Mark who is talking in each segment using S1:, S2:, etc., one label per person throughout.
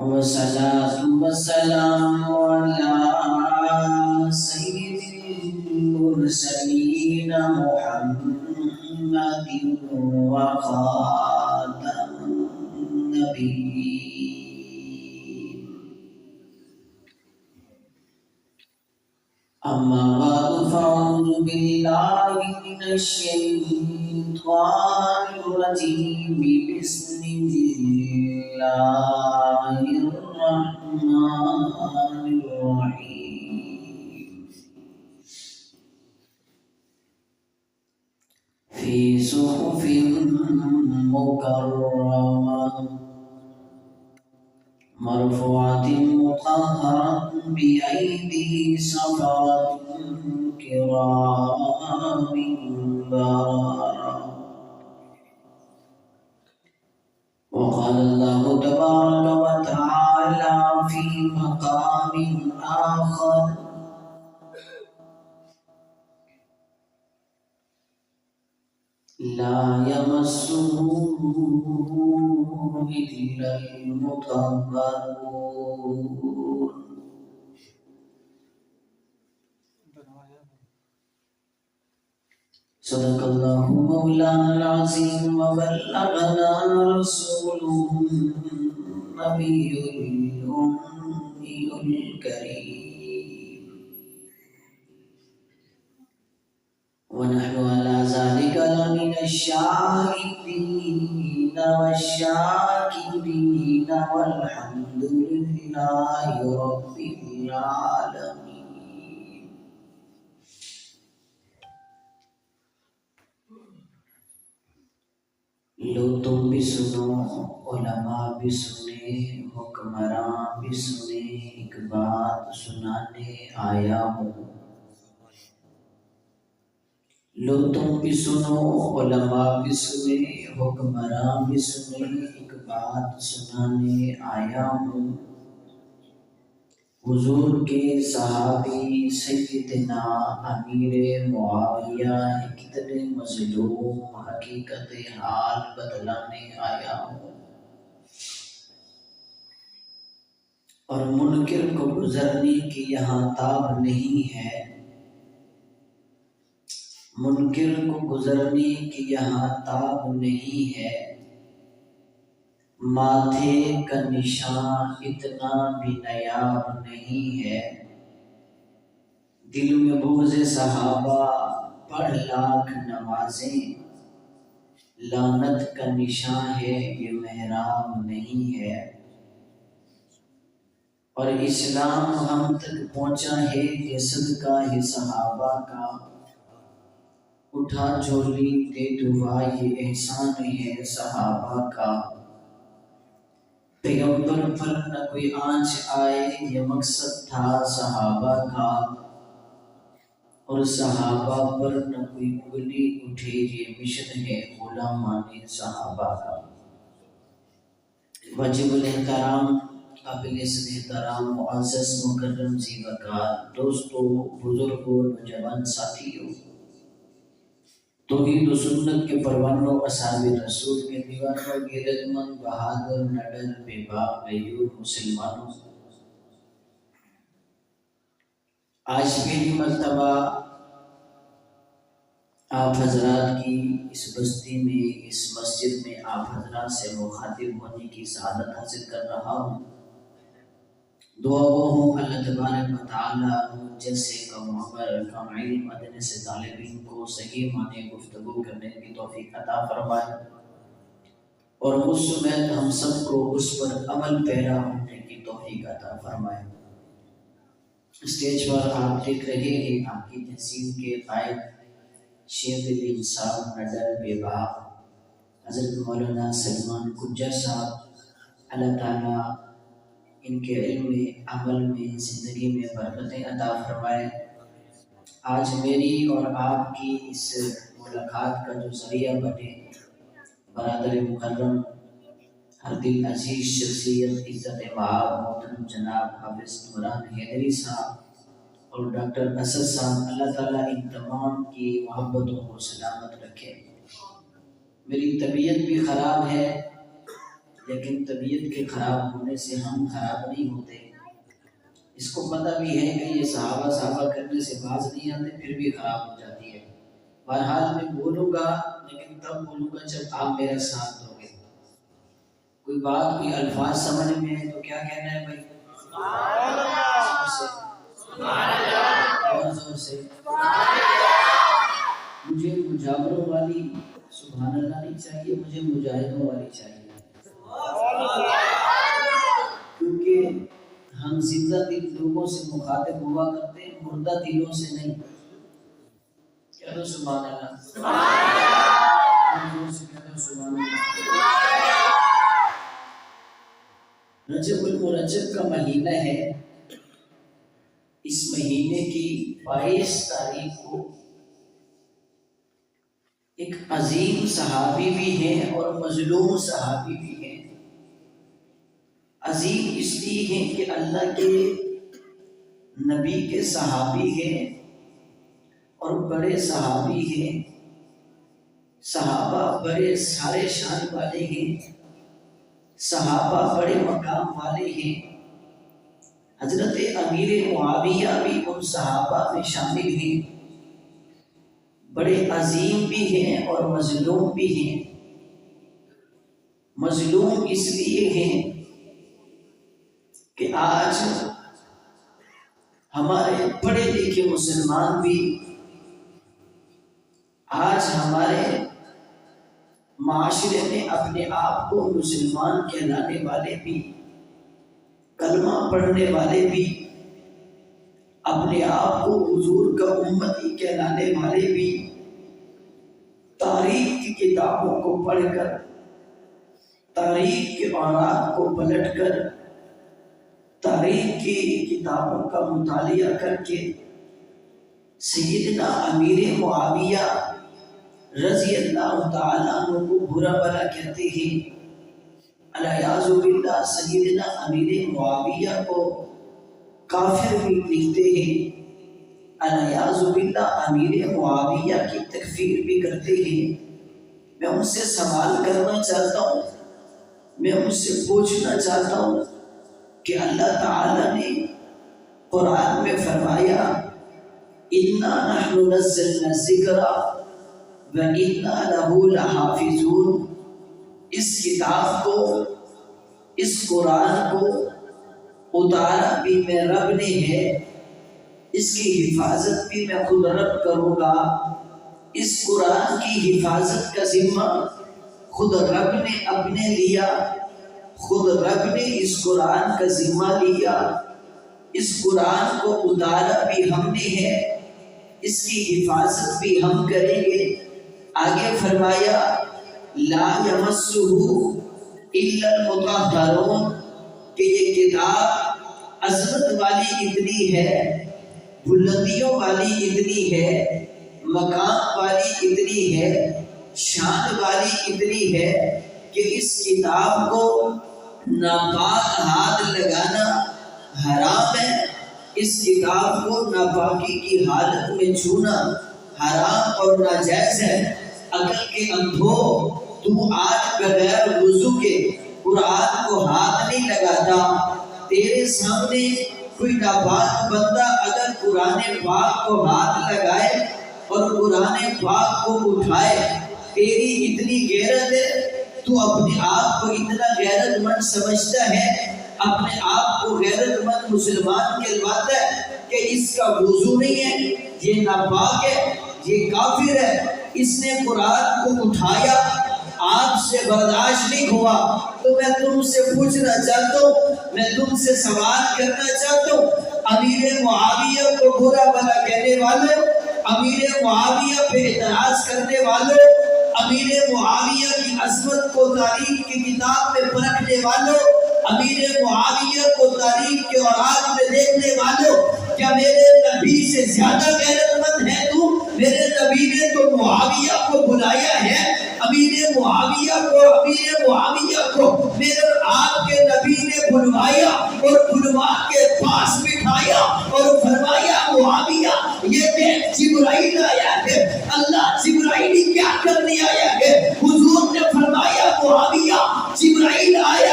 S1: والصلاة والسلام على سيد المرسلين محمد وخاتم النبيين. أما بعد فأعوذ بالله من الشيطان الرجيم. بسم الله الرحمن الرحيم. في صحف مكرمة مرفوعة مطهرة بأيدي سفرة كرام بررة. وقال الله تبارك وتعالى في مقام آخر: لا يمسه إلا المطهرون. صدق الله مولانا العظيم وبلغنا رسوله النبي الأمي الكريم، ونحن على ذلك لمن الشاهدين والشاكرين والحمد لله رب العالمين. لو تم بھی سنو، علماء بھی سنے، حکمراں بھی سنے، ایک بات سنانے آیا ہوں. لو تم بھی سنو، علماء بھی سنے، حکمراں بھی سنے، ایک بات سنانے آیا ہوں. حضور کے صحابی سیدنا امیر معاویہ کتنے مظلوم، حقیقت حال بتلانے آیا ہوں. اور منکر کو گزرنے کی یہاں تاب نہیں ہے، منکر کو گزرنے کی یہاں تاب نہیں ہے. ماتھے کا نشان اتنا بھی نایاب نہیں ہے. دل میں بغض صحابہ پڑھ لاکھ نمازیں، لعنت کا نشان ہے یہ محراب نہیں ہے. اور اسلام ہم تک پہنچا ہے یہ صدقہ ہے صحابہ کا. اٹھا جھولی دے دعا یہ احسان ہے صحابہ کا. پیغمبر پر نہ کوئی آنچ آئے یہ مقصد تھا صحابہ کا. اور صحابہ پر نہ کوئی انگلی اٹھے یہ مشن ہے غلامان صحابہ کا. واجب الاحترام، قابل احترام، معزز مکرم ذی وقار دوستو، بزرگوں، نوجوان ساتھیوں، توحید و سنت کے پروانوں، اصحاب رسول کے دیوانوں، غیرت مند، بہادر، نڈر، بے باک، غیور مسلمانوں، آج پہلی مرتبہ آپ حضرات کی اس بستی میں، اس مسجد میں آپ حضرات سے مخاطب ہونے کی سعادت حاصل کر رہا ہوں. دعا وہ ہوں اللہ تبارک و تعالی مجھ جیسے کم عمر، کم علم، ادنے سے طالب علم کو صحیح معنی گفتگو کرنے کی توفیق عطا فرمائے، اور مجھ سمیت ہم سب کو اس پر عمل پیرا ہونے کی توفیق عطا فرمائے. اسٹیج پر آپ دیکھ رہے ہیں آپ کی تحسین کے قائد شیخ الانصاف نڈر بے باک حضرت مولانا سلمان کجا صاحب. اللہ تعالیٰ ان کے علم میں، عمل میں، زندگی میں برکتیں عطا فرمائے. آج میری اور آپ کی اس ملاقات کا جو ذریعہ بنے، برادر مکرم، ہر دل عزیز شخصیت، عزت مآب محترم جناب حافظ نوران حیدری صاحب اور ڈاکٹر اسد صاحب، اللہ تعالیٰ ان تمام کی محبتوں کو سلامت رکھے. میری طبیعت بھی خراب ہے لیکن طبیعت کے خراب ہونے سے ہم خراب نہیں ہوتے۔ اس کو پتہ بھی ہے کہ یہ صحابہ کرنے سے باز نہیں آتے، پھر بھی خراب ہو جاتی ہے۔ بہرحال میں بولوں گا، لیکن تب بولوں گا جب آپ میرا ساتھ دو گے۔ کوئی بات، کوئی الفاظ سمجھ میں ہے تو کیا کہنا ہے بھائی؟ اور زور سے مجھے مجاوروں والی سبحان اللہ نہیں چاہیے، مجھے مجاہدوں والی چاہیے، کیونکہ ہم زندہ دل لوگوں سے مخاطب ہوا کرتے ہیں، مردہ دلوں سے نہیں۔ کہہ سبحان اللہ، سبحان اللہ۔ رجب المرجب کا مہینہ ہے۔ اس مہینے کی 22 تاریخ کو ایک عظیم صحابی بھی ہیں اور مظلوم صحابی بھی ہیں۔ عظیم اس لیے ہیں کہ اللہ کے نبی کے صحابی ہیں اور بڑے صحابی ہیں۔ صحابہ بڑے سارے شان والے ہیں، صحابہ بڑے مقام والے ہیں۔ حضرت امیر معاویہ بھی ان صحابہ میں شامل ہیں، بڑے عظیم بھی ہیں اور مظلوم بھی ہیں۔ مظلوم اس لیے ہیں کہ آج ہمارے پڑھے لکھے مسلمان بھی، آج ہمارے معاشرے میں اپنے آپ کو مسلمان کہلانے والے بھی، کلمہ پڑھنے والے بھی، اپنے آپ کو حضور کا امتی کہلانے والے بھی، تاریخ کی کتابوں کو پڑھ کر، تاریخ کے اوراق کو پلٹ کر، تاریخ کی کتابوں کا مطالعہ کر کے سیدنا امیر معاویہ رضی اللہ تعالیٰ عنہ کو برا بھلا کہتے ہیں۔ الیاذ باللہ سیدنا امیر معاویہ کو کافر بھی لکھتے ہیں، الیاذ باللہ امیر معاویہ کی تکفیر بھی کرتے ہیں۔ میں ان سے سوال کرنا چاہتا ہوں، میں ان سے پوچھنا چاہتا ہوں کہ اللہ تعالیٰ نے قرآن میں فرمایا اِنَّا نَحْنُ نَزَّلْنَا الذِّكْرَ وَإِنَّا لَهُ لَحَافِظُونَ، اس کتاب کو، اس قرآن کو اتارا بھی میں رب نے ہے، اس کی حفاظت بھی میں خود رب کروں گا۔ اس قرآن کی حفاظت کا ذمہ خود رب نے اپنے لیا، خود رب نے اس قرآن کا ذمہ لیا۔ اس قرآن کو اتارا بھی ہم نے ہے، اس کی حفاظت بھی ہم کریں گے۔ آگے فرمایا لا یمسہ الا المطہرون، کہ یہ کتاب عظمت والی اتنی ہے، بلندیوں والی اتنی ہے، مقام والی اتنی ہے، شان والی اتنی ہے کہ اس کتاب کو ناپاک ہاتھ لگانا حرام ہے، اس کتاب کو ناپاکی کی حالت میں چھونا حرام اور ناجائز ہے۔ عقل کے اندھو، تو آج بغیر وضو کے قرآن کو ہاتھ نہیں لگاتا۔ تیرے سامنے کوئی ناپاک بندہ اگر قرآن پاک کو ہاتھ لگائے اور قرآن پاک کو اٹھائے، تیری اتنی غیرت ہے، تو اپنے آپ کو اتنا غیرت مند سمجھتا ہے، اپنے آپ کو غیرت مند مسلمان کہلواتا ہے کہ اس کا وضو نہیں ہے، یہ ناپاک ہے، یہ کافر ہے۔ اس نے قرآن کو اٹھایا، آپ سے برداشت نہیں ہوا، تو میں تم سے پوچھنا چاہتا ہوں، میں تم سے سوال کرنا چاہتا ہوں، امیر معاویہ کو برا بھلا کہنے والوں، امیر معاویہ پہ اعتراض کرنے والوں، امیر معاویہ کی عظمت کو تاریخ کی کتاب میں پرکھنے والوں، امیر معاویہ کو تاریخ کے اوراق میں دیکھنے والوں، کیا میرے نبی سے زیادہ غیرت مند ہے تو؟ میرے نبی نے تو معاویہ کو بلایا ہے، امیر معاویہ کو میرے آپ کے نبی نے بلوایا اور بلوا کے پاس بٹھایا اور فرمایا معاویہ یہ دیکھ جبرائیل آیا ہے، اللہ جبرائیل کیا کرنے آیا ہے؟ حضور نے فرمایا معاویہ جبرائیل آیا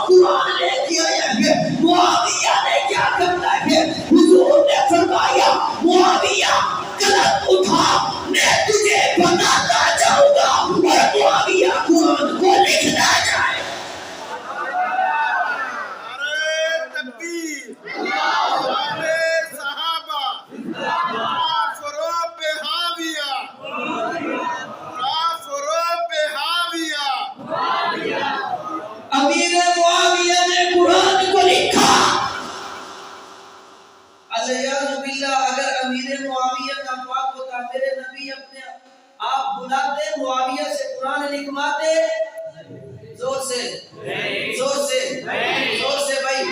S1: قرآن لے کے آیا ہے. معاویہ نے کیا کرنا ہے؟ حضور نے فرمایا معاویہ قلم اٹھا میں تجھے بتاتا جاؤں گا. اور معاویہ قرآن کو لکھنا جائے. امیر معاویہ نے قرآن کو لکھا. الیاذ باللہ اگر امیر معاویہ کا پاک ہوتا میرے نبی اپنے آپ بلاتے معاویہ سے قرآن لکھواتے. زور سے زور سے زور سے بھائی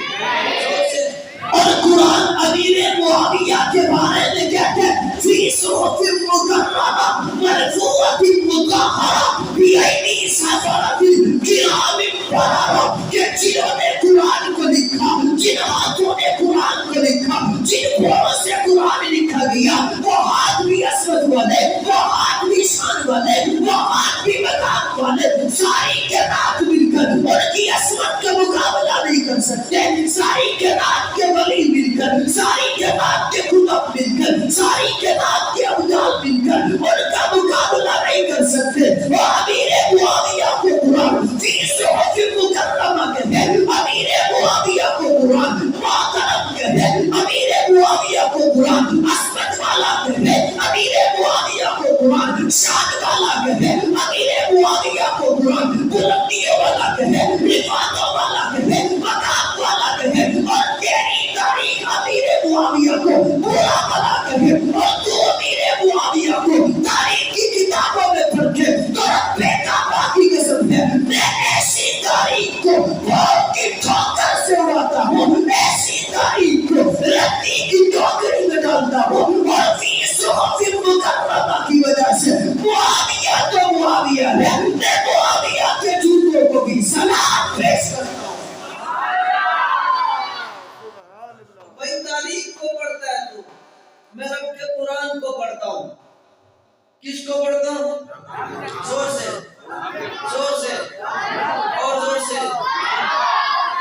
S1: زور سے. اور قرآن امیر معاویہ کے بارے میں کہتے ہیں فی صحف مکرمہ مرفوعۃ مطہرہ بأیدی سفرۃ کرام بررہ. کہ جنہوں نے قرآن کو لکھا, جن ہاتھوں نے قرآن کو لکھا, جن پھولوں سے قرآن لکھا گیا وہ ہاتھ بھی عصمت والے, وہ ہاتھ بھی شان والے, وہ ہاتھ بھی مقام والے. ساری کائنات مل کر ان کی عصمت کا مقابلہ نہیں کر سکتے. ساری کائنات کے ولی مل کر, ساری کائنات کے قطب مل کر, ساری کائنات کے ابدال مل کر ان کا مقابلہ نہیں کر سکتے. وہ امیر معاویہ کو قرآن فی صحف مکرمہ کہتے ہیں. امیر معاویہ کو قرآن محترم کہتے ہیں. امیر معاویہ کو قرآن عصمت والا کہتے ہیں. امیر معاویہ کو قرآن شان والا کہتے ہیں. امیر معاویہ کو قرآن بلندیوں والا کہتے ہیں, رفعتوں والا کہتے ہیں, مقام والا کہتے ہیں. اور تیری تاریخ امیر معاویہ کو برا بنا کہتے ہیں. اور تو امیر معاویہ کو تاریخ کی کتابوں میں پڑھ کے تیرا بیٹا باقی قسم ہے میں ایسی تاریخ کو بہت کی ٹھوکر سے اڑاتا ہوں, ایسی تاریخ کو رتی کی ٹوکری میں ڈالتا ہوں. اور فی صحف مکرمہ کی وجہ سے معاویہ تو معاویہ ہے, میں معاویہ کے جوتوں کو بھی سلام پیش کرتا ہوں. بھائی تاریخ کو پڑھتا ہے تو میں رب کے قرآن کو پڑھتا ہوں. کس کو پڑھتا ہوں؟ زور سے زور سے اور زور سے.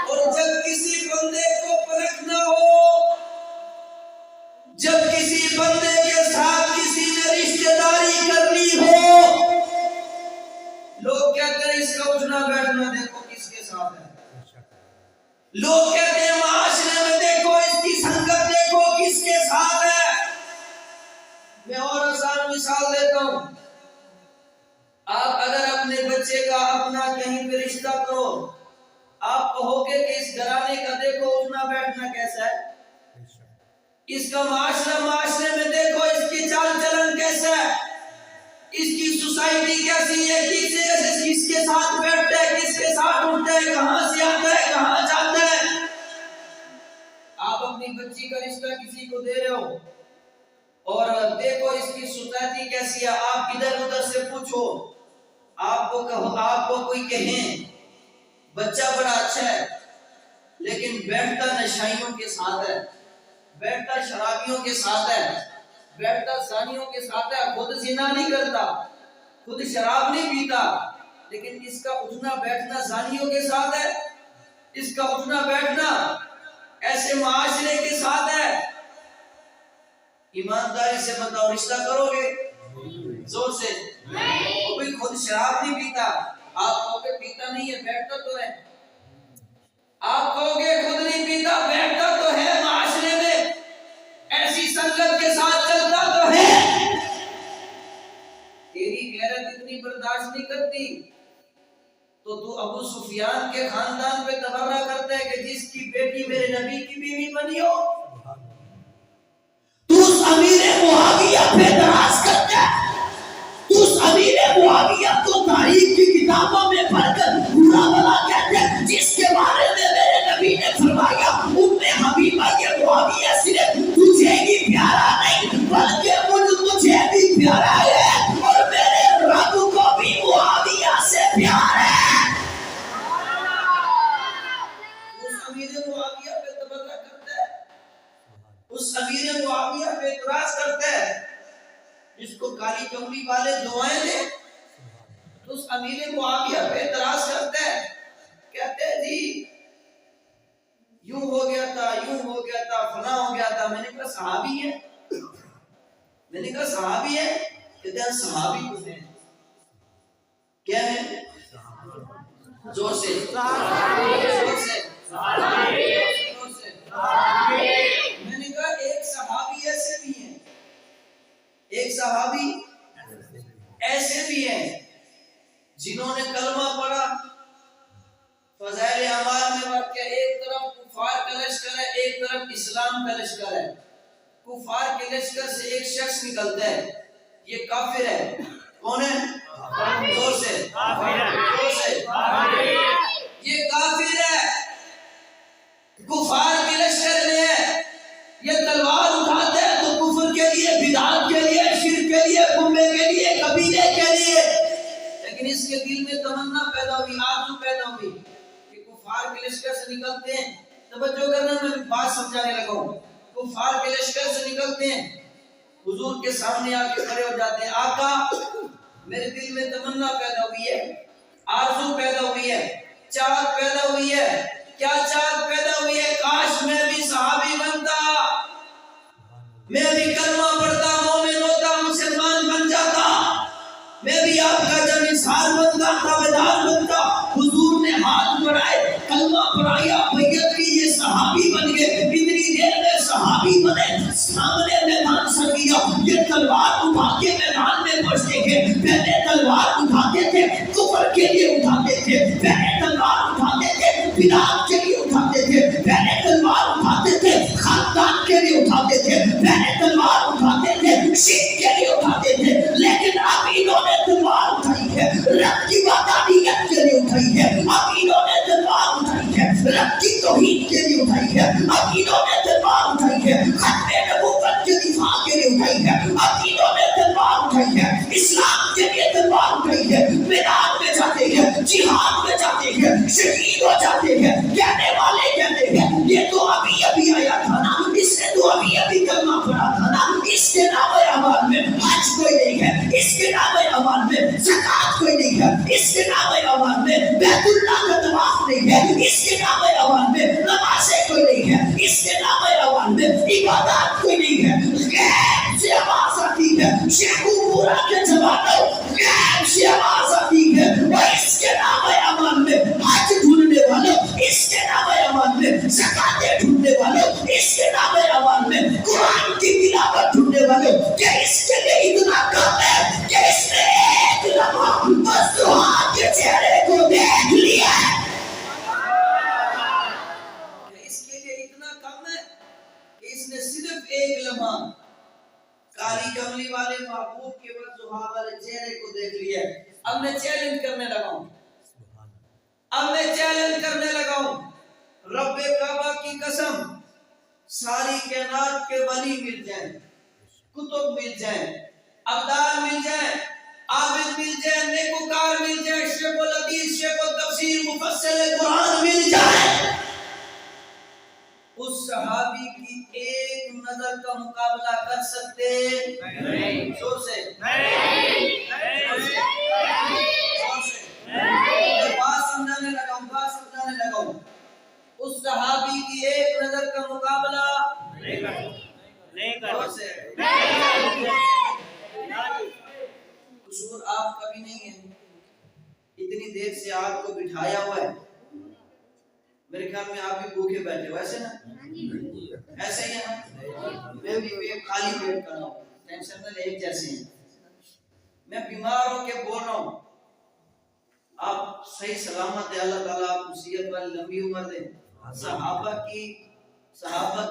S1: اور جب کسی بندے کو پرکھنا ہو, جب کسی بندے کے ساتھ کسی نے رشتہ داری کرنی ہو, لوگ کہتے ہیں اس کا اٹھنا بیٹھنا دیکھو کس کے ساتھ ہے. لوگ کہتے ہیں معاشرے میں دیکھو اس کی سنگت دیکھو کس کے ساتھ ہے. میں اور آسان مثال دیتا ہوں. آپ اگر اپنے بچے کا اپنا کہیں پہ رشتہ کرو, آپ کہو گے کہ اس گھرانے کا دیکھو اٹھنا بیٹھنا کیسا ہے, اس کا معاشرے میں دیکھو اس کی چال چلن کیسا ہے, اس کی سوسائٹی کیسی ہے, کس کے ساتھ بیٹھتا ہے, کس کے ساتھ اٹھتا ہے, کہاں سے آتا ہے, کہاں جاتا ہے. آپ اپنی بچی کا رشتہ کسی کو دے رہے ہو اور دیکھو اس کی سوسائٹی کیسی ہے. آپ ادھر ادھر سے پوچھو, آپ کو کوئی کہیں بچہ بڑا اچھا ہے لیکن بیٹھتا نشائیوں کے ساتھ ہے, بیٹھتا شرابیوں کے ساتھ ہے, بیٹھتا زانیوں کے ساتھ ہے, خود زنا نہیں کرتا, خود شراب نہیں پیتا, لیکن اس کا اٹھنا بیٹھنا زانیوں کے ساتھ ہے, اس کا اٹھنا بیٹھنا ایسے معاشرے کے ساتھ ہے. ایمانداری سے بتاؤ رشتہ کرو گے؟ زور سے. وہ بھی خود شراب نہیں پیتا, آپ کہو گے پیتا نہیں ہے بیٹھتا تو ہے. آپ کہو گے خود نہیں پیتا بیٹھتا تو ہے, معاشرے میں ایسی سنگت کے ساتھ چلتا تو ہے. تیری غیرت اتنی برداشت نہیں کرتی تو ابو سفیان کے خاندان پہ تبرہ کرتا ہے کہ جس کی بیٹی میرے نبی کی بیوی بنی ہو. تو اس امیر معاویہ پہ اعتراض کرتا ہے, تو اس امیر معاویہ کو تاریخ کی کتابوں میں پڑھ کر برا بلا کہتے ہیں جس کے بارے میں میرے نبی نے فرمایا ام حبیبہ یہ معاویہ صرف تجھے ہی پیارا نہیں بلکہ مجھے بھی پیارا ہے اور میرے رب کو بھی معاویہ سے پیار ہے. اس امیر معاویہ پہ تبرہ کرتا ہے, اس امیر معاویہ پہ اعتراض کرتا ہے, جس کو کالی کمری والے دعائیں دیں تو اس امیر معاویہ پہ اعتراض کرتا ہے, کہتے ہیں جی یوں ہو گیا تھا، یوں ہو گیا تھا، فلاں ہو گیا تھا. میں نے کہا صحابی ہے؟ میں نے کہا صحابی ہے؟ کہتے ہیں صحابی تو ہے. کیا ہے؟ زور سے زور سے. میں نے کہا ایک صحابی ایسے بھی ہیں، ایک صحابی ایسے بھی ہیں جنہوں نے کلمہ پڑھا. فضائل اعمال میں واقع ایک طرف کفار کا لشکر ہے، ایک طرف اسلام کا لشکر ہے. کفار کے لشکر سے ایک شخص نکلتا ہے، یہ کافر ہے. کون ہے؟ زور سے زور سے. یہ کافر ہے، کفار کے لشکر میں ہے. یہ تلوار اٹھاتا ہے تو کفر کے لیے، بدعت کے لیے، شرک کے لیے، کنبے کے لیے، قبیلے کے لیے. لیکن اس کے دل میں تمنا پیدا ہوئی، آرزو پیدا ہوئی کہ کفار کے لشکر سے نکلتے ہیں. توجہ کرنا، میں بات سمجھانے لگا ہوں. کفار کے لشکر سے نکلتے ہیں، حضور کے سامنے آ کے کھڑے ہو جاتے ہیں. آقا میرے دل میں تمنا پیدا ہوئی ہے، آرزو پیدا ہوئی ہے، چاہت پیدا ہوئی ہے. کیا چاہت پیدا ہوئی ہے؟ کاش میں بھی صحابی بنتا، میں بھی کلمہ پڑھتا، مومن ہوتا، مسلمان بن جاتا، میں بھی آپ کا جب انصار بنتا، تابعدار بنتا. حضور نے ہاتھ بڑھائے، کلمہ پڑھایا، بیعت کی، یہ صحابی بن گئے. اتنی دیر میں صحابی بنے، سامنے میدان سر گیا. یہ تلوار اٹھا کے میدان میں پڑھتے تھے. پہلے تلوار اٹھاتے تھے کفر کے لیے اٹھاتے تھے، پہلے تلوار اٹھاتے تھے بدعت کے لیے اٹھاتے تھے، پہلے تلوار اٹھاتے تھے خاندان کے لیے اٹھاتے تھے، پہلے تلوار اٹھاتے تھے شرک کے لیے اٹھاتے تھے. لیکن اب انہوں نے تلوار اٹھائی ہے رب کی وحدانیت کے لیے اٹھائی ہے. اب انہوں نے تلوار اٹھائی ہے رب کی توحید کے لیے اٹھائی ہے. اب انہوں نے تلوار اٹھائی ہے ختم نبوت کے دفاع کے لیے اٹھائی ہے. اب انہوں نے تلوار اٹھائی ہے اسلام کے لیے تلوار اٹھائی ہے. میدان میں جاتے ہیں، جہاد میں جاتے ہیں، شہید ہو جاتے ہیں. کہنے والے کہتے ہیں یہ تو ابھی ابھی آیا تھا نا، اس نے تو ابھی ابھی کلمہ پڑھا تھا نا، اس کے نام اعمال میں حج کوئی نہیں ہے، اس کے نام اعمال میں زکات کوئی نہیں ہے، اس کے نام اعمال میں بیت اللہ کا طواف نہیں ہے، اس کے نام اعمال میں نمازیں کوئی نہیں ہے، اس کے نام اعمال میں عبادات کوئی نہیں ہے. غیب سے آواز آتی ہے، شیخ پورا کے زمانوں غیب سے آواز آتی ہے، اور اس کے نام اعمال میں حج ڈھونڈنے والوں، اس کے نام اعمال میں زکاتیں ڈھونڈنے والوں، اس کے نام اعمال میں قرآن کی تلاوت ڈھونڈنے والوں. کہ اس کے لیے اتنا کم ہے کہ اس نے ایک لمحہ مسیح کے چہرے کو دیکھ لیا ہے. اس کے لیے اتنا کم ہے کہ اس نے صرف ایک لمحہ کالی کملی والے محبوب کے وضحا والے چہرے کو دیکھ لیا ہے. اب میں چیلنج کرنے لگا ہوں، اب میں چیلنج کرنے لگا ہوں. رب کعبہ کی قسم، ساری کائنات کے ولی مل جائیں، کتب مل جائیں، ابدال مل جائیں، عابد مل جائیں، نیکوکار مل جائیں، شیخ الحدیث، شیخ التفسیر، مفسر قرآن مل جائیں، اس صحابی کی ایک نظر کا مقابلہ کر سکتے نہیں. زور سے بات سمجھانے لگا ہوں. اس صحابی کی ایک نظر کا مقابلہ نہیں کر سکتے. قصور آپ کا بھی نہیں ہے. اتنی دیر سے آپ کو بٹھایا ہوا ہے، میرے خیال میں آپ بھی بھوکے بیٹھے ہو، ایسے نا؟ ایسے ہی ہے نا؟ میں بھی خالی پیٹ کر رہا ہوں، ٹینشن نہ لے، ایک جیسے ہیں. میں بیمار ہو کے بول رہا ہوں، آپ صحیح سلامت ہے، اللہ تعالیٰ آپ کو صحت والی لمبی عمر دے. صحابہ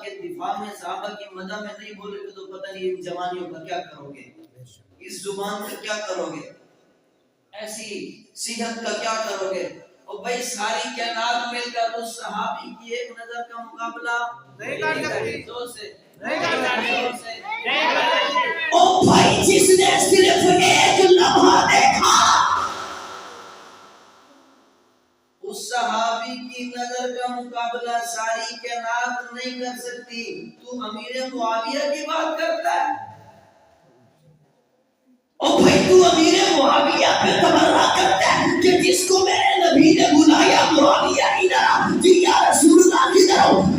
S1: کے دفاع میں، صحابہ کی مدح میں نہیں بولے تو پتہ نہیں ان جوانیوں کا کیا کرو گے، اس زبان کا کیا کرو گے، ایسی صحت کا کیا کرو گے. اور بھائی ساری کائنات مل کر اس صحابی کی ایک نظر کا مقابلہ نہیں کر سکتی. زور سے نہیں کر سکتی. او بھائی جس نے صرف ایک لمحہ دیکھا اس صحابی کی نظر کا مقابلہ ساری کائنات نہیں کر سکتی. تو امیر معاویہ کی بات کرتا ہے، اور بھائی تو امیر معاویہ پہ تبرہ کرتا ہے کہ جس کو میرے نبی نے بلایا معاویہ ادھر آ جی یا رسول اللہ کی طرف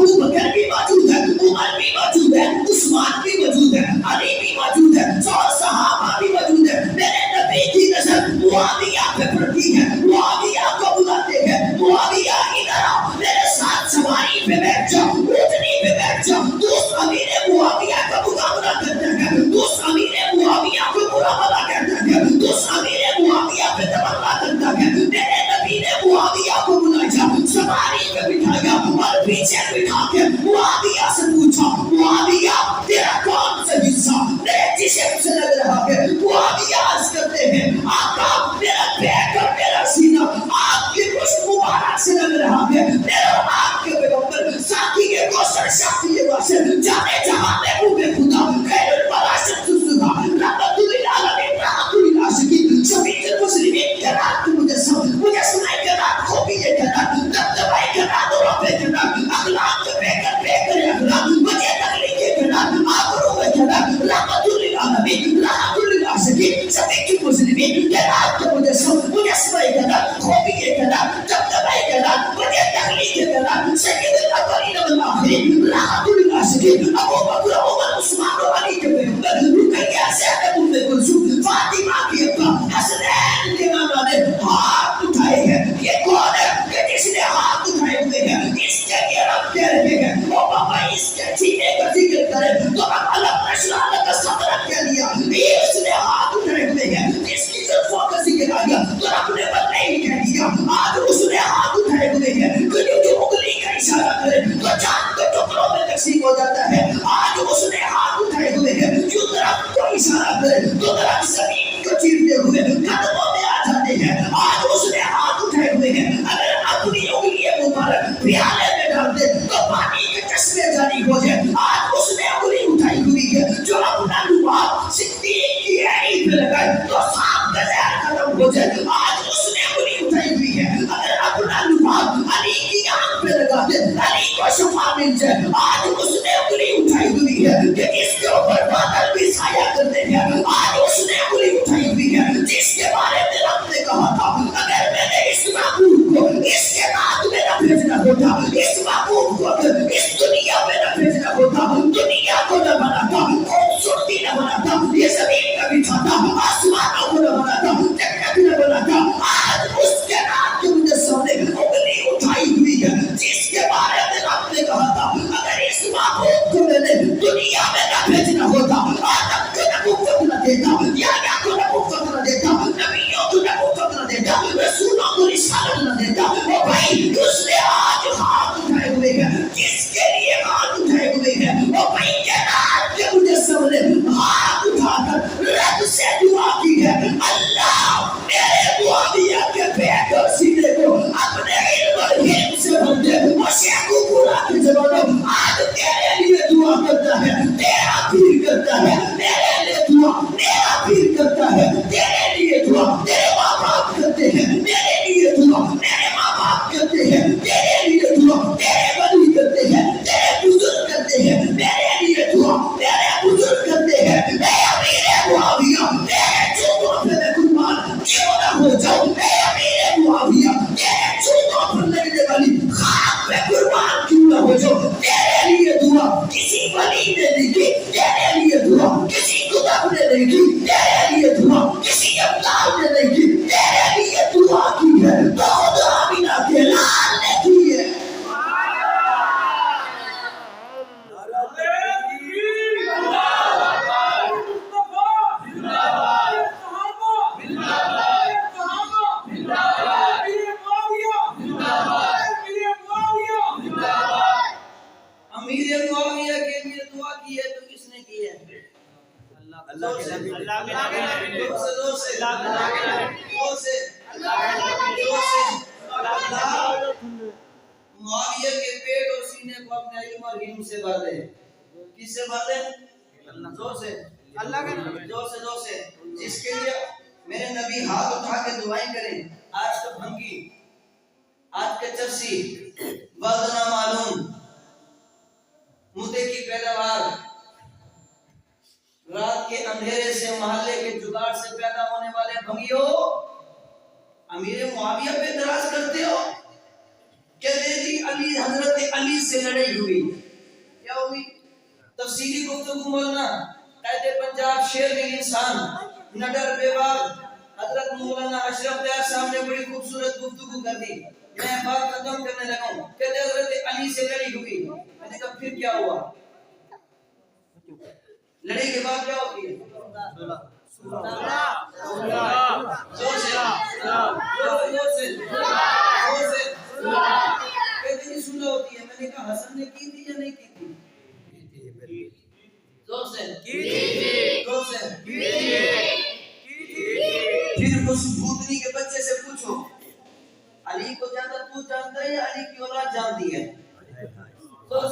S1: ابو بکر بھی موجود ہے, عمر بھی موجود ہے, عثمان بھی موجود ہے, علی بھی موجود ہے, اور صحابہ بھی موجود ہے. میرے نبی کی نظر معاویہ پہ پڑتی ہے, معاویہ کو بلاتے ہیں, معاویہ ادھر آؤ, میرے ساتھ سواری پہ بیٹھ جاؤ, اونٹنی پہ بیٹھ جاؤ. دوست امیر معاویہ کا مقابلہ کرتا ہے, دوست امیر معاویہ کو مقابلہ کرتا ہے, دوست امیر معاویہ پہ تمنا کرتا ہے. میرے نبی نے معاویہ کو بلایا, سواری پہ بٹھایا اور پیچھے بٹھا کے معاویہ سے پوچھا, معاویہ تیرا کون سا حصہ میرے جسم سے لگ رہا ہے؟ معاویہ عرض کرتے ہیں آقا میرا پیٹ اور میرا سینہ آپ کی مشت مبارک سے لگ رہا ہے. میرا آپ کے پیغمبر ساتھی کے کوثر شاہی کے واسطے جانے جہاں میں بے خدا خیر البراشت سسدہ رحمت للعالمین رحمت للعاشقین شفیع المسلمین کے رات مجھے سنائی کے رات خوبیے کے رات دبدبائی کے رات روپے کے رات اخلاق کے بے اخلاق مجھے تکلیفے کے رات آبرو کے رات رحمت للعالمین رحمت للعاشقین شفیع المسلمین کے رات مجھے سنائی کے رات خوبیے کے رات دبدبائی کے رات مجھے تکلیفے کے رات سید الاولین والآخرین رحمت للعاشقین ابو بکر عمر عثمان و علی کے پیغمبر رقیہ زینب ام کلثوم فاطمہ کی ابا حسنین کے ماما نے ہاتھ اٹھائے ہیں. یہ کون ہے کہ جس نے ہاتھ اٹھائے ہوئے ہیں؟ اس کے یہ رب کہہ رہے ہیں او بابا اس کے سینے کا ذکر کرے تو ہم علم نشرح لک صدرک کہہ دیا. اس نے ہاتھ اٹھائے ہوئے ہیں, اس کی زلفوں کا ذکر آ گیا تو رب نے بدلے ہی کہہ دیا. آج اس نے ہاتھ اٹھائے ہوئے ہیں کہ جو انگلی کا اشارہ کرے تو چاند کے ٹکڑوں میں تقسیم ہو جاتا ہے. آج اس نے ہاتھ اٹھائے ہوئے ہیں جو درخت کو اشارہ کرے تو درخت زمین کو چیرتے ہوئے قدموں میں آ جاتے ہیں. آج اس نے ہاتھ اٹھائے ہوئے ہیں, اگر اپنی انگلی مبارک پیالے میں ڈال دے تو پانی کے چشمے جاری ہو جائے. آج اس نے انگلی اٹھائی ہوئی ہے جو اپنا لباس صدیق کی عینی پہ لگائے تو سانپ کا زہر ختم ہو جائے. آج اس نے انگلی اٹھائی ہوئی ہے, اگر اپنا لباس علی کی آنکھ پہ لگا دے علی کو شفا مل جائے. آج اس نے انگلی اٹھائی ہوئی ہے کہ اس کے اوپر بادل بھی سایہ کرتے ہیں. آج اس نے انگلی اٹھائی ہوئی ہے جس کے بارے میں رب نے کہا تھا اگر میں نے اس محبوب کو اس کے بعد میں نہ بھیجنا ہوتا, اس محبوب کو اس دنیا میں نہ بھیجنا ہوتا, دنیا کو نہ بناتا, خوبصورتی نہ بناتا, یہ زمین کا بچھاتا, آسمانوں کو نہ بناتا, جنت نہ بناتا. آج اس کے بعد جو مجھے سامنے انگلی اٹھائی ہوئی ہے جس کے بارے میں رب نے کہا تھا اگر اس محبوب کو میں نے دنیا میں نہ بھیجنا ہوتا, آدم کو نبوت نہ دیتا, یحییٰ کو نبوت نہ دیتا, نبیوں کو نبوت نہ دیتا, رسولوں کو رسالت نہ دیتا. اور بھائی اس نے آج ہاتھ اٹھائے ہوئے ہیں جس کے لیے ہاتھ اٹھائے ہوئے ہیں. اور بھائی جناب کے مجھے سامنے ہاتھ اٹھا کر رب سے دعا کی ہے اللہ میرے معاویہ کے پیٹ اور سینے کو اپنے علم اور حلم سے بھر دے. اور شیخو پورا کی زبانوں آج تیرے لیے دعا کرتا ہے, تیرا پیر کرتا ہے, میرے لیے دعا میرا پیر کرتا ہے, تیرے لیے دعا تیرے ماں باپ کرتے ہیں, میرے لیے دعا میرے ماں باپ کرتے ہیں, تیرے لیے دعا تیرے ولی کرتے ہیں, تیرے بزرگ کرتے ہیں, میرے لیے دعا میرے بزرگ کرتے ہیں. اے امیر معاویہ تیرے جوتوں پہ میں قربان کیوں نہ ہو جاؤں, اے امیر معاویہ تیرے جوتوں پر لگنے والی خاک پہ قربان کیوں نہ ہو جاؤں. تیرے لیے دعا کسی ولی نے نہیں کی, تیرے لیے دعا کسی کتب نے نہیں کی, تیرے لیے دعا کسی ابدال نے نہیں کی, تیرے لیے دعا کی ہے تو خدا آمینہ کے لال نے کی ہے. امیر معاویہ کے لیے دعا کی ہے تو کس نے کی ہے؟ اللہ کے نبی. معاویہ کے پیٹ اور سینے کو اپنے علم اور حلم سے بھر دے. کس سے بھر دے؟ زور سے, اللہ کے نبی, زور سے. جس کے لیے میرے نبی ہاتھ اٹھا کے دعائیں کریں. آج کا بھنگی, آج کے چرسی, وزن معلوم, مدے کی پیداوار, رات کے اندھیرے سے محلے کے جگاڑ سے پیدا ہونے والے بھنگیوں امیر معاویہ پہ اعتراض کرتے ہو. کہتے جی علی حضرت علی سے لڑائی ہوئی. کیا ہوئی؟ تفصیلی گفتگو مولانا قائد پنجاب شیر دل انسان نڈر بیوار حضرت مولانا اشرف دیار صاحب نے بڑی خوبصورت گفتگو کر دی. میں بات ختم کرنے لگا ہوں. کہتے حضرت علی سے لڑائی ہوئی. میں نے کہا پھر کیا ہوا؟ لڑائی کے بعد کیا ہوتی ہے؟ کہتے ہیں سلح ہوتی ہے. میں نے کہا حسن نے کی تھی یا نہیں کی تھی؟ پھر اس بھوتنی کے بچے سے پوچھو علی کو جانتا تو جانتا ہے یا علی کی اولاد جانتی ہے؟ زور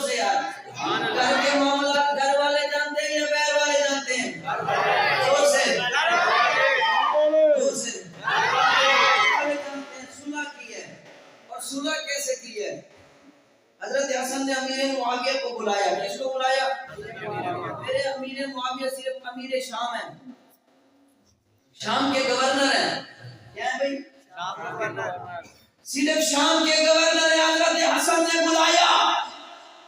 S1: سے یار گھر کے معاملات گھر والے جانتے ہیں یا بیر والے جانتے ہیں؟ زور سے صلح کی ہے. اور صلح کیسے کی ہے؟ حضرت حسن نے امیر معاویہ کو بلایا. کس کو بلایا؟ میرے امیر معاویہ صرف امیر شام ہیں, شام کے گورنر ہیں. کیا ہے بھائی؟ صرف شام کے گورنر ہیں. حضرت حسن نے بلایا.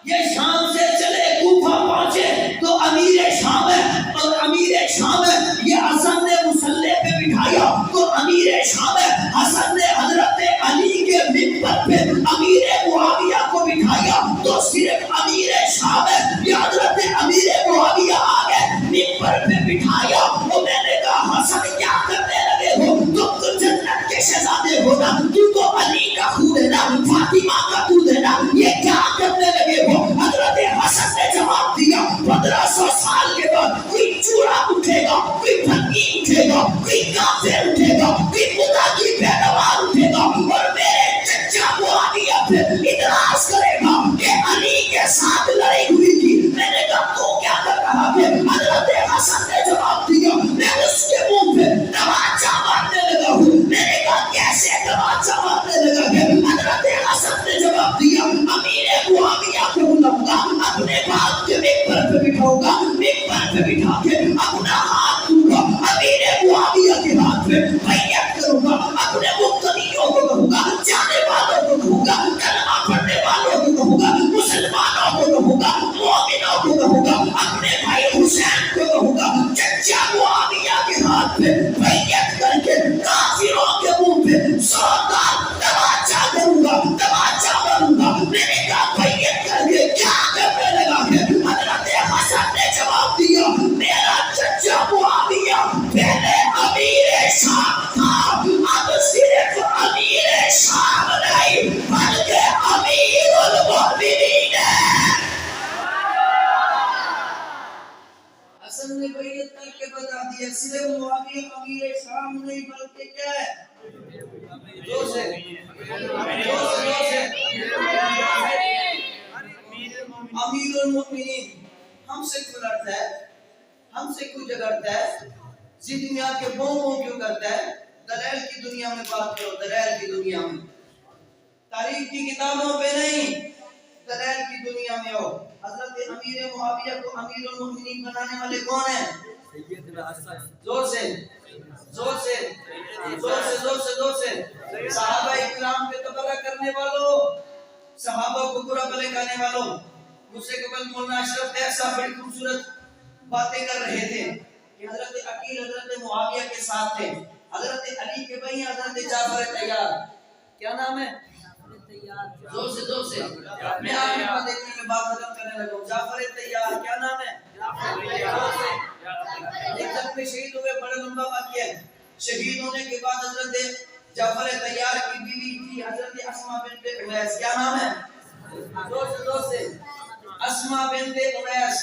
S1: یہ شام سے چلے کوفہ پہنچے تو امیر شام ہے, اور امیر شام ہے. یہ حسن نے مصلی پہ بٹھایا تو امیر شام ہے. حسن نے حضرت علی کے منبر پہ امیر معاویہ کو بٹھایا تو صرف امیر شام ہے. یہ حضرت امیر معاویہ آگے منبر پہ بٹھایا. تو میں نے کہا حسن کیا کرنے لگے ہو؟ تم تو جنت کے شہزادے ہو نا, تم تو علی کا خون ہے نا, فاطمہ کا دودھ ہے نا, یہ کیا کرنے لگے ہو؟ حضرت حسن نے جواب دیا 1500 سال کے بعد کوئی چورا اٹھے گا, کوئی بھنگی اٹھے گا, کوئی کافر اٹھے گا, کوئی خدا کی پیروار اٹھے گا اور میرے چچا معاویہ پہ اعتراض کرے گا کہ علی کے ساتھ لڑائی ہوئی تھی. میں نے کہا تو کیا کر رہا ہے؟ حضرت حسن نے جواب دیا میں اس کے منہ پہ تماچا مارنے لگا ہوں. میں نے کہا کیسے تماچا مارنے لگا ہے؟ حضرت حسن نے جواب دیا امیر معاویہ کو بلاؤں گا, اپنے باپ کے ممبر پہ بٹھاؤں گا, ممبر پہ بٹھا کے اپنا ہاتھ دوں گا امیر معاویہ کے ہاتھ پہ, بیعت کروں گا, اپنے مقتدیوں کو کہوں گا, جانے والوں کو کہوں گا, کلمہ پڑھنے والوں کو کہوں گا, مسلمانوں کو کہوں گا, مومنوں کو کہوں گا, اپنے بھائی حسین کو کہوں گا, چچا معاویہ کے ہاتھ پہ بیعت کر کے کافروں کے منہ پہ زوردار تماچا کروں گا, تماچا ماروں گا. میں نے کہا بیعت کر کے کیا کرنے لگا ہے؟ حضرت حسن نے جواب دیا میرا چچا معاویہ پہلے امیر شام تھا, اب صرف امیر شام نہیں بلکہ امیر المؤمنین ہے. حسن نے بیعت کر کے بتا دیا صرف معاویہ امیر شام نہیں بلکہ کیا ہے؟ امیر المؤمنین. ہم سے کیوں لڑتا ہے؟ ہم سے کیوں جھگڑتا ہے؟ ضد میں آ کے بوں کیوں کرتا ہے؟ دلائل کی دنیا میں بات کرو, دلائل کی دنیا میں, تاریخ کی کتابوں پہ نہیں, دلائل کی دنیا میں ہو. حضرت امیر معاویہ کو امیر المؤمنین بنانے والے کون ہیں؟ زور سے زور سے زور سے زور سے زور سے صحابہ اکرام پہ تبرہ کرنے والوں, صحابہ کو برا بھلے کہنے والوں. مجھ سے قبل مولانا اشرف دیار صاحب بڑی خوبصورت باتیں کر رہے تھے کہ حضرت عقیل حضرت معاویہ کے ساتھ تھے. حضرت علی کے بھائی حضرت جعفر تیار, کیا نام ہے؟ زور سے زور سے, میں آپ کی بات دیکھنے میں بات ختم کرنے لگا ہوں. جعفر تیار کیا نام ہے؟ زور سے. ایک زخمی شہید ہوئے, بڑا لمبا واقعہ ہے. شہید ہونے کے بعد حضرت جعفر تیار کی بیوی تھی حضرت اسماء بنت امیس, کیا نام ہے؟ زور سے اسماء بنت امیس.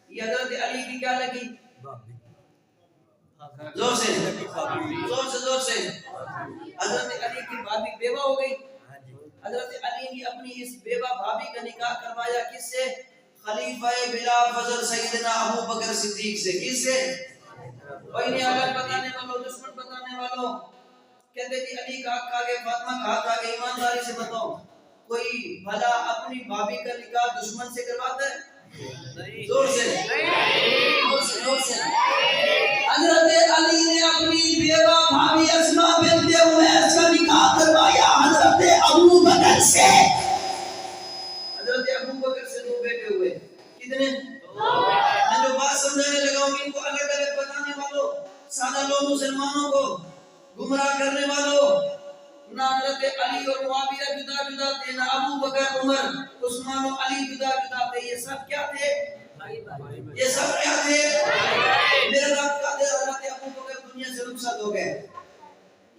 S1: یہ حضرت علی کی کیا لگی؟ زور سے زور سے زور سے. حضرت علی کی بھابی بیوہ ہو گئی. حضرت علی نے اپنی اس بیوہ بھابی کا نکاح کروایا کس سے؟ خلیفہ بلا فضل سیدنا ابو بکر صدیق سے. کس سے؟ کوئی نہیں عالم بتانے والوں, دشمن بتانے والوں. کہتے تھے علی کا حق آگے, فاطمہ کا حق آگے. ایمانداری سے بتاؤ کوئی بھلا اپنی بھابی کا نکاح دشمن سے کرواتا ہے؟ زور سے حضرت علی نے اپنی بیوہ بھابی اسما بنت امیس کا نکاح کروایا حضرت ابو بکر سے. حضرت ابو بکر سے 2 بیٹے ہوئے. کتنے؟ 2. میں جو بات سمجھانے لگا ہوں ان کو الگ الگ بتانے والوں، سادہ لوگ مسلمانوں کو گمراہ کرنے والوں، نہ حضرت علی اور معاویہ جدا جدا تھے، نہ ابو بکر عمر عثمان و علی جدا جدا تھے. یہ سب کیا تھے؟ یہ سب کیا تھے؟ میرے رب کا دے. حضرت ابو بکر دنیا سے رخصت ہو گئے.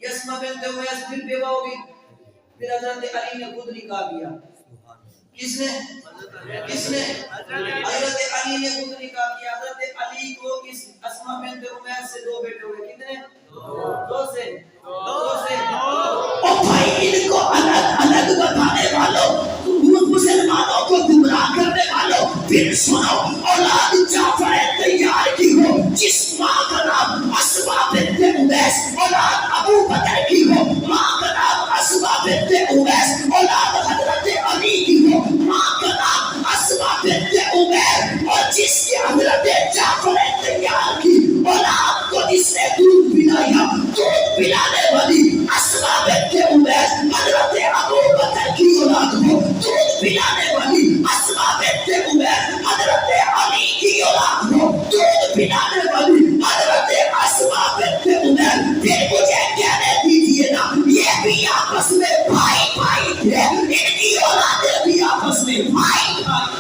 S1: اسما بنت امیس پھر بیوہ ہو گئی. پھر حضرت علی نے خود نکاح کیا. کس نے؟ حضرت علی نے خود نکاح کیا. حضرت علی کو اس اسما بنت امیس سے 2 بیٹے ہوئے. کتنے؟ 2 سے. او بھائی ان کو الگ الگ بتانے والوں، مسلمانوں کو گمراہ کرنے والوں، پھر سنو. اولاد جعفر تیار کی ہو جس ماں کا نام اسما بنت امیس، اولاد ابو بکر کی ہو ماں کا نام اسما بنت امیس، اولاد حضرت علی کی ہو ماں کا نام اسما بنت عمیر، اور جس کے حضرت جعفر تیار کی اولاد کو جس نے دودھ پلایا، دودھ پلانے والی اسما بنت امیس حضرت ابو بکر کی اولاد ہو، دودھ پلانے والی اسما بنت عمیر حضرت علی کی اولاد ہو، دودھ پلانے والی حضرت اسما بنت عمیر. پھر مجھے کہنے دیجیے نا، یہ بھی آپس میں بھائی بھائی تھے، ان کی اولادیں بھی آپس میں بھائی بھائی.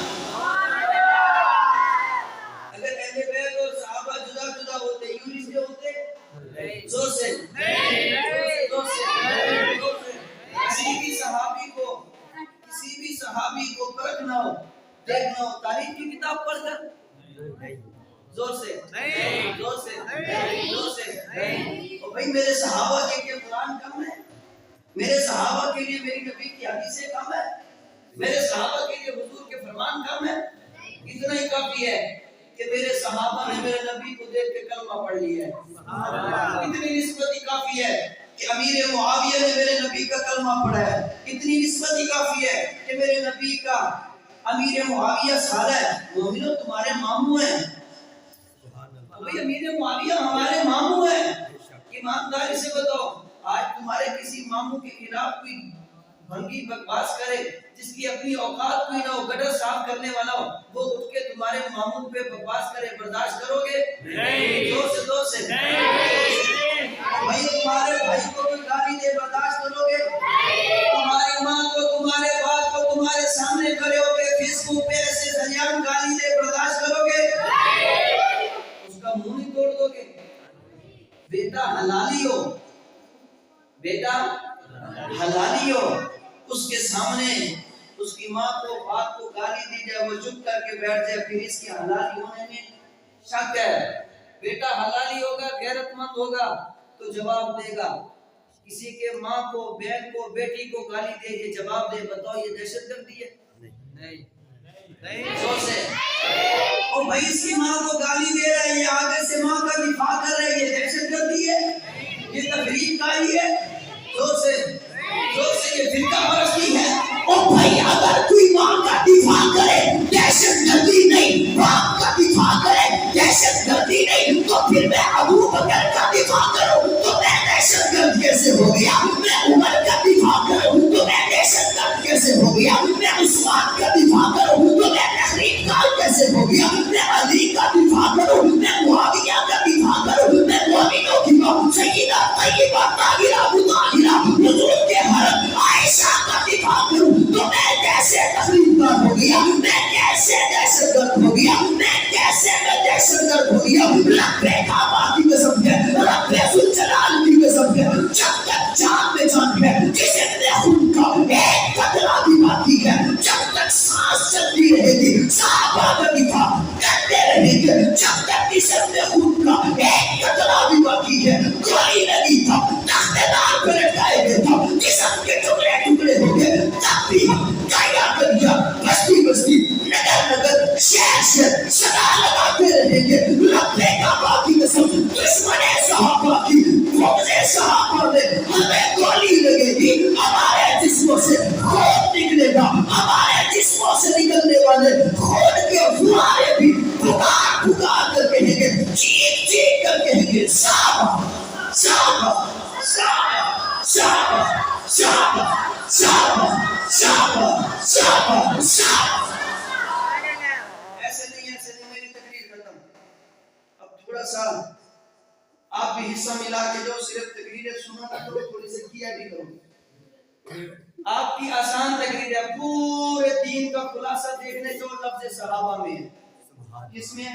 S1: اگر اہل بیت اور صحابہ جدا جدا ہوتے یوں رشتے ہوتے؟ زور سے کسی بھی صحابی کو پرکھنا ہو، دیکھنا ہو تاریخ کی کتاب پڑھ کر؟ زور سے اور بھائی میرے صحابہ کے لیے قرآن کم ہے؟ میرے صحابہ کے لیے میری نبی کی حدیثیں کم ہے؟ میرے صحابہ کے لیے حضور کے فرمان کم ہے؟ اتنا ہی کافی ہے کہ میرے صحابہ نے میرے نبی کو دیکھ کے کلمہ پڑھ لیا ہے. اتنی نسبت ہی کافی ہے کہ امیر معاویہ نے میرے نبی کا کلمہ پڑھا ہے. اتنی نسبت ہی کافی ہے کہ میرے نبی کا امیر معاویہ سالہ ہے. مومنو تمہارے ماموں ہیں. بھئی امیر معاویہ ہمارے ماموں ہیں. ایمانداری سے بتاؤ، آج تمہارے کسی ماموں کے خلاف کوئی بھنگی بکواس کرے جس کی اپنی اوقات کوئی نہ ہو، گٹر صاف کرنے والا ہو، وہ اٹھ کے تمہارے ماموں پہ بکواس کرے، برداشت کرو گے؟ نہیں. زور سے بھائی تمہارے بھائی کو کوئی گالی دے، برداشت کرو گے؟ تمہاری ماں کو، تمہارے باپ کو تمہارے سامنے کھڑے ہو کے فیس بک پہ ایسے دریان گالی دے، برداشت کرو گے؟ اس کا منہ نہیں توڑ دو گے؟ بیٹا حلالی ہو، بیٹا حلالی ہو، اس کے سامنے اس کی ماں کو باپ کو گالی دی جائے، وہ چپ کر کے بیٹھ جائے، پھر اس کی حلالی ہونے میں شک ہے. بیٹا حلالی ہوگا، غیرت مند ہوگا تو جواب دے گا. کسی کے ماں کو، بہن کو، بیٹی کو گالی دے، یہ جواب دے، بتاؤ یہ دہشت گردی ہے؟ نہیں. زور سے او بھائی اس کی ماں کو گالی دے رہا ہے، یہ آگے سے ماں کا دفاع کر رہا ہے، یہ دہشت گردی ہے؟ یہ تقریب کاری ہے؟ زور سے یہ فرقہ پرستی ہے. او بھائی اگر کوئی ماں کا دفاع کرے دہشت گردی نہیں، باپ کا دفاع کرے دہشت گردی نہیں، تو پھر میں ابو بکر کا دفاع کروں تو میں دہشت گرد کیسے ہو گیا؟ میں عمر کا دفاع کروں تو میں دہشت گرد کیسے ہو گیا؟ میں عثمان کا دفاع کروں تو میں تحریک کار کیسے ہو گیا؟ میں علی کا دفاع کروں، میں معاویہ کا دفاع کروں، میں مومنوں کی ماں سیدہ طیبہ طاہرہ مطہرہ حضور کے حرم عائشہ کا دفاع کروں تو میں کیسے تحریک کار ہو گیا؟ میں کیسے دہشت گرد ہو گیا؟ میں دہشت گرد ہو گیا؟ رب کعبہ کی قسم ہے، رب ذوالجلال کی قسم ہے، جب تک جان میں جان ہے، جسم میں خون کا ایک قطرہ بھی باقی ہے، جب تک سانس چلتی رہے گی صحابہ کا دفاع کرتے رہیں گے، جب تک جسم میں خون کا ایک قطرہ بھی باقی ہے. کوئی نبی تھا تخت دار پہ لٹکائے گئے تھا، جسم کے ٹکڑے ٹکڑے ہو گئے، تب بھی گایا گیا بستی بستی نگر نگر شہر شہر صدا لگاتے رہیں گے. رب کعبہ کی قسم دشمن صحابہ کی فوج صحابہ میں ہمیں گولی لگے گی، ہمارے جسموں سے خون نکلے گا، ہمارے جسموں سے نکلنے والے خون کے فوارے بھی پکار پکار کر کہیں گے دیکھیے صحابہ صحابہ صحابہ صحابہ صحابہ صحابہ صحابہ صحابہ صحابہ. ایسے نہیں میری تقریر ختم. اب تھوڑا سا آپ بھی حصہ ملا کے جو صرف تقریریں سنو نہ کرو, تھوڑی سی کیا بھی کرو. آپ کی آسان تقریر ہے, پورے دین کا خلاصہ دیکھنے جو لفظ صحابہ میں ہے. کس میں؟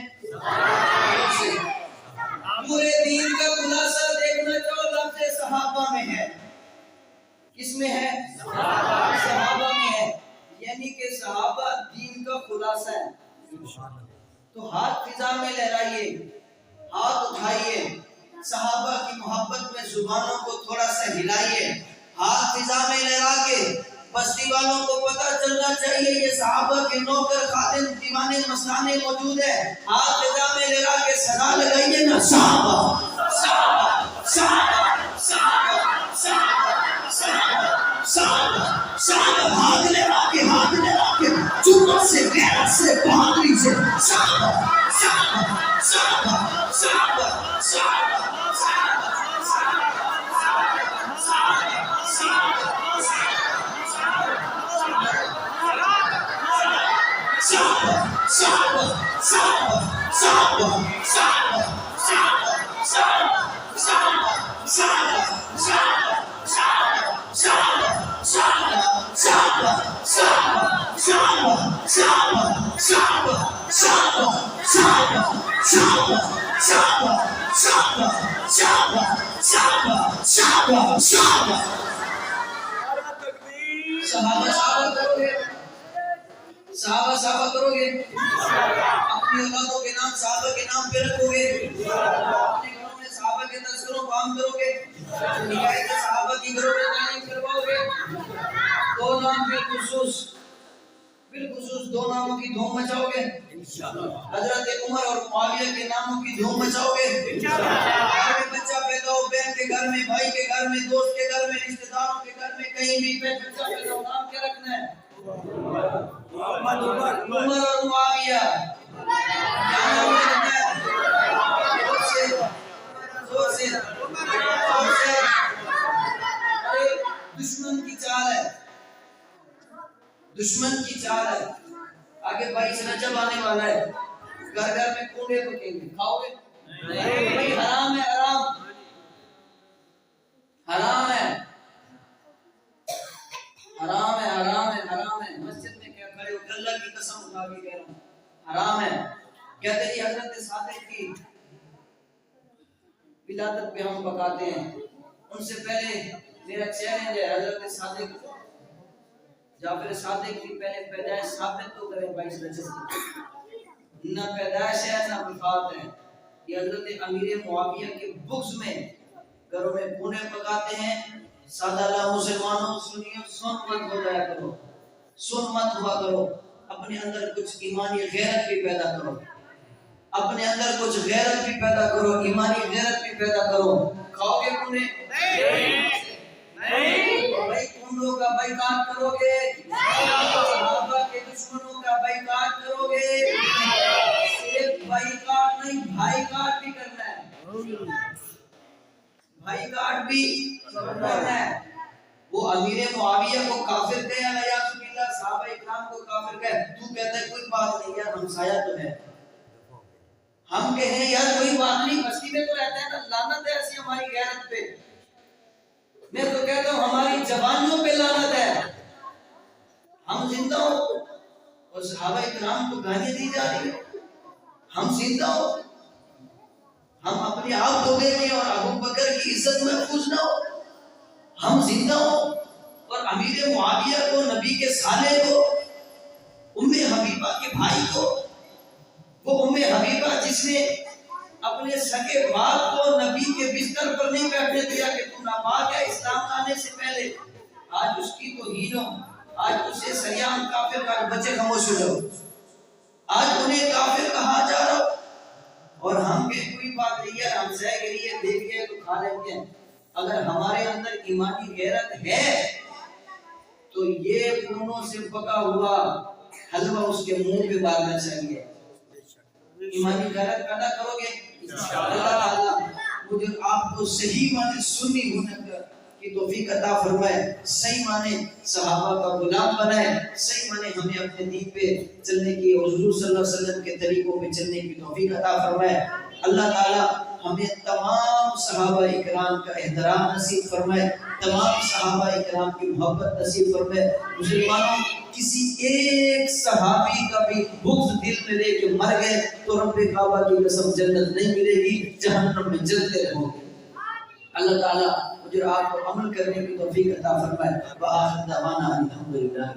S1: پورے دین کا خلاصہ دیکھنا جو لفظ صحابہ میں ہے. کس میں ہے؟ صحابہ میں ہے. یعنی کہ صحابہ دین کا خلاصہ ہے. تو ہاتھ فضا میں لہرائیے, ہاتھ اٹھائیے, صحابہ کی محبت میں زبانوں کو تھوڑا سا ہلائیے. ہاتھ فضا میں لہرا کے بستی والوں کو پتہ چلنا چاہیے یہ صحابہ کے نوکر خادم دیوانے مستانے موجود ہے. ہاتھ فضا میں لہرا کے صدا لگائیے نا صحابہ صحابہ صحابہ صحابہ صحابہ صحابہ صحابہ صحابہ. ہاتھ لہرا کے جرأت سے غیرت سے بہادری سے صحابہ صحابہ صحابہ صحابہ صحابہ صحابہ کرو گے, اپنی اولادوں کے نام صحابہ کے نام پہ رکھو گے, اپنے گھروں میں صحابہ کے تذکروں کو عام کرو گے, صحابہ کی گھروں میں تعلیم کرواؤ گے. دو نام بالخصوص دو ناموں کی دھوم مچاؤ گے, حضرت عمر اور معاویہ کے ناموں کی دھوم مچاؤ گے. گھر میں بچہ پیدا ہو, بہن کے گھر میں, بھائی کے گھر میں, دوست کے گھر میں, رشتہ داروں کے گھر میں, کہیں بھی بچہ پیدا ہو, نام کیا رکھنا ہے؟ عمر اور معاویہ. کیا نام رکھنا ہے؟ زور سے. دشمن کی چال ہے. آگے 22 رجب آنے والا ہے, گھر گھر میں کوڑے پکیں گے, کھاؤ گے؟ نہیں. حرام ہے, حرام ہے. مسجد میں کیا کھڑے ہو, اللہ کی قسم اٹھا کے کہہ رہا ہوں, حرام ہے. کہتے ہیں حضرت صادق کی ولادت پہ ہم پکاتے ہیں. ان سے پہلے میرا چیلنج ہے, حضرت صادق جعفر صادق کی پہلے پیدائش ثابت تو کرے 22 رجب. نہ پیدائش ہے نہ وفات ہے. یہ حضرت امیر معاویہ کے بغض میں گھروں میں بھونے پکاتے ہیں. سادہ اللہ مسلمانوں سنیو, سن مت ہو جایا کرو, سن مت ہوا کرو. اپنے اندر کچھ ایمانی غیرت بھی پیدا کرو, اپنے اندر کچھ غیرت بھی پیدا کرو, ایمانی غیرت بھی پیدا کرو. کھاؤ گے بھونے؟ نہیں. بھائی کنڈوں کا بائیکاٹ کرو گے, صحابہ کے دشمنوں کا بائیکاٹ کرو گے. صرف بائیکاٹ نہیں, بھائی کاٹ بھی کرنا ہے. بھائی کاٹ بھی کرنا ہے. وہ امیر معاویہ کو کافر کہا, یا رسول اللہ صحابہ اکرام کو کافر کہا. تو کہتا ہے کوئی بات نہیں یار, ہمسایہ تو ہے. ہم کہیں یار کوئی بات نہیں, بستی میں تو رہتا ہے نا, لعنت ہے ایسی ہماری غیرت پہ. میں تو کہتا ہوں ہماری جوانیوں پہ لعنت ہے. ہم زندہ ہو اور صحابہ اکرام کو گالیاں دی جا رہی ہے. ہم زندہ ہو, ہم اپنے آپ کو دیکھیں اور ابو بکر کی عزت محفوظ نہ ہو. ہم زندہ ہو اور امیر معاویہ کو, نبی کے سالے کو, ام حبیبہ کے بھائی کو, وہ ام حبیبہ جس نے اپنے سگے باپ کو نبی کے بستر پر نہیں بیٹھنے دیا کہ تو ناپاک ہے اسلام آنے سے پہلے, آج اس کی تو ہیرو, آج اسے سریام کافر کا. بچے خاموش ہو جاؤ, آج انہیں کافر کہا جا رہا. اور ہم کہ کوئی بات نہیں ہے, ہم سہ گری ہے, دیکھ گئے تو کھا لیتے ہیں. اگر ہمارے اندر ایمانی غیرت ہے تو یہ کونوں سے پکا ہوا حلوہ اس کے منہ پہ ڈالنا چاہیے. ایمانی غیرت پیدا کرو گے, اللہ تعالیٰ مجھے آپ کو صحیح معنی سنی ہونے کی توفیق عطا فرمائے، صحیح معنی صحابہ کا غلام بنائے، صحیح معنی ہمیں اپنے دین پہ چلنے کی، حضور صلی اللہ علیہ وسلم کے طریقوں پہ چلنے کی توفیق عطا فرمائے۔ اللہ تعالیٰ ہمیں تمام صحابہ اکرام کا احترام نصیب فرمائے، تمام صحابہ اکرام کی محبت نصیب فرمائے۔ مسلمانوں، کسی ایک صحابی کا بھی بغض دل میں لے کے مر گئے تو رب کعبہ کی قسم جنت نہیں ملے گی، جہنم میں جلتے رہو گے۔ اللہ تعالیٰ مجھے آپ کو عمل کرنے کی توفیق عطا فرمائے۔ وآخر دعوانا الحمدللہ۔